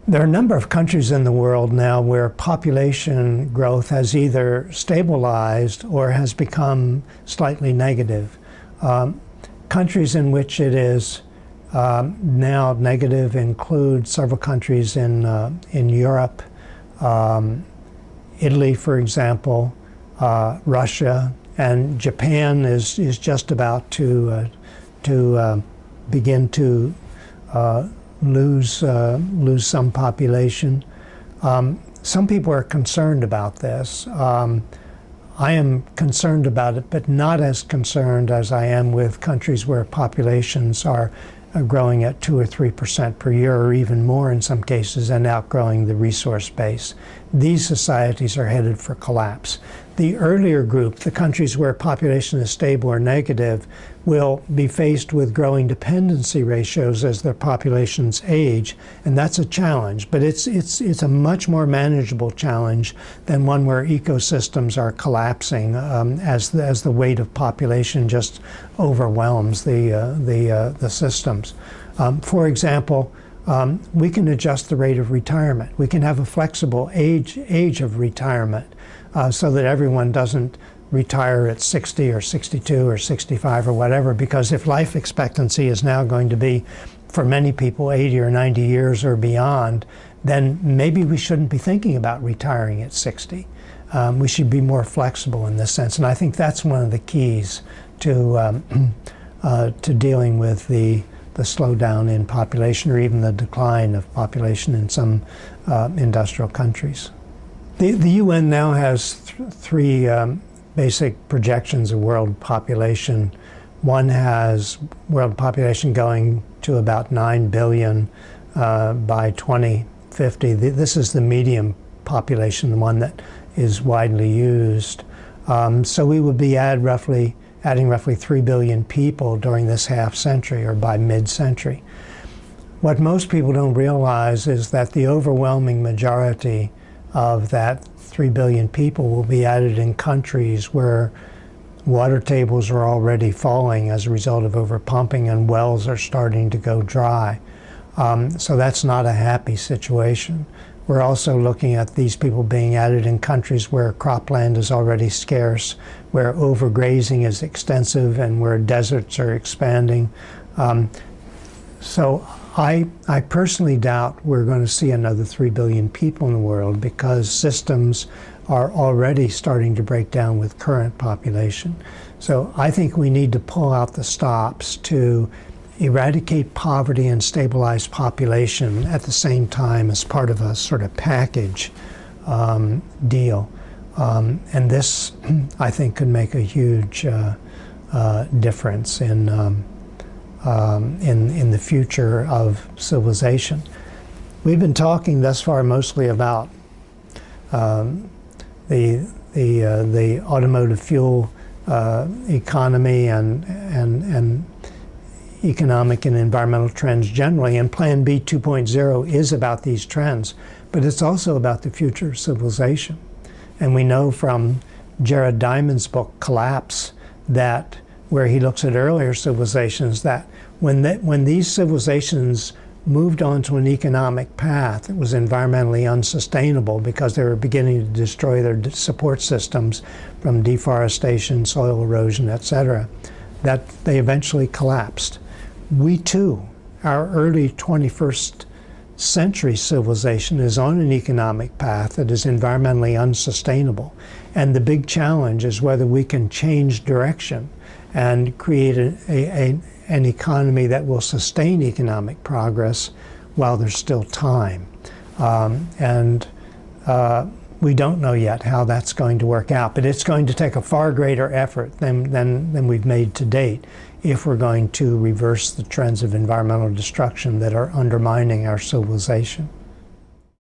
There are a number of countries in the world now where population growth has either stabilized or has become slightly negative. Countries in which it is now negative include several countries in Europe, Italy, for example, Russia, and Japan is just about to begin to lose some population. Some people are concerned about this. I am concerned about it, but not as concerned as I am with countries where populations are growing at 2 or 3% per year, or even more in some cases, and outgrowing the resource base. These societies are headed for collapse. The earlier group, the countries where population is stable or negative, will be faced with growing dependency ratios as their populations age, and that's a challenge. But it's a much more manageable challenge than one where ecosystems are collapsing as the weight of population just overwhelms the systems. For example, we can adjust the rate of retirement. We can have a flexible age of retirement so that everyone doesn't retire at 60 or 62 or 65 or whatever, because if life expectancy is now going to be, for many people, 80 or 90 years or beyond, then maybe we shouldn't be thinking about retiring at 60. We should be more flexible in this sense, and I think that's one of the keys to dealing with the slowdown in population, or even the decline of population in some industrial countries. The UN now has three basic projections of world population. One has world population going to about 9 billion by 2050. This is the medium population, the one that is widely used. So we would be adding roughly 3 billion people during this half century, or by mid-century. What most people don't realize is that the overwhelming majority of that 3 billion people will be added in countries where water tables are already falling as a result of overpumping, and wells are starting to go dry. So that's not a happy situation. We're also looking at these people being added in countries where cropland is already scarce, where overgrazing is extensive, and where deserts are expanding. So I personally doubt we're going to see another 3 billion people in the world, because systems are already starting to break down with current population. So I think we need to pull out the stops to eradicate poverty and stabilize population at the same time, as part of a sort of package deal. And this, I think, could make a huge difference in the future of civilization. We've been talking thus far mostly about the automotive fuel economy and economic and environmental trends generally, and Plan B 2.0 is about these trends, but it's also about the future of civilization. And we know from Jared Diamond's book, Collapse, that where he looks at earlier civilizations, that when these civilizations moved onto an economic path that was environmentally unsustainable because they were beginning to destroy their support systems from deforestation, soil erosion, etc., that they eventually collapsed. We too, our early 21st century civilization is on an economic path that is environmentally unsustainable. And the big challenge is whether we can change direction and create an economy that will sustain economic progress while there's still time. We don't know yet how that's going to work out, but it's going to take a far greater effort than we've made to date if we're going to reverse the trends of environmental destruction that are undermining our civilization.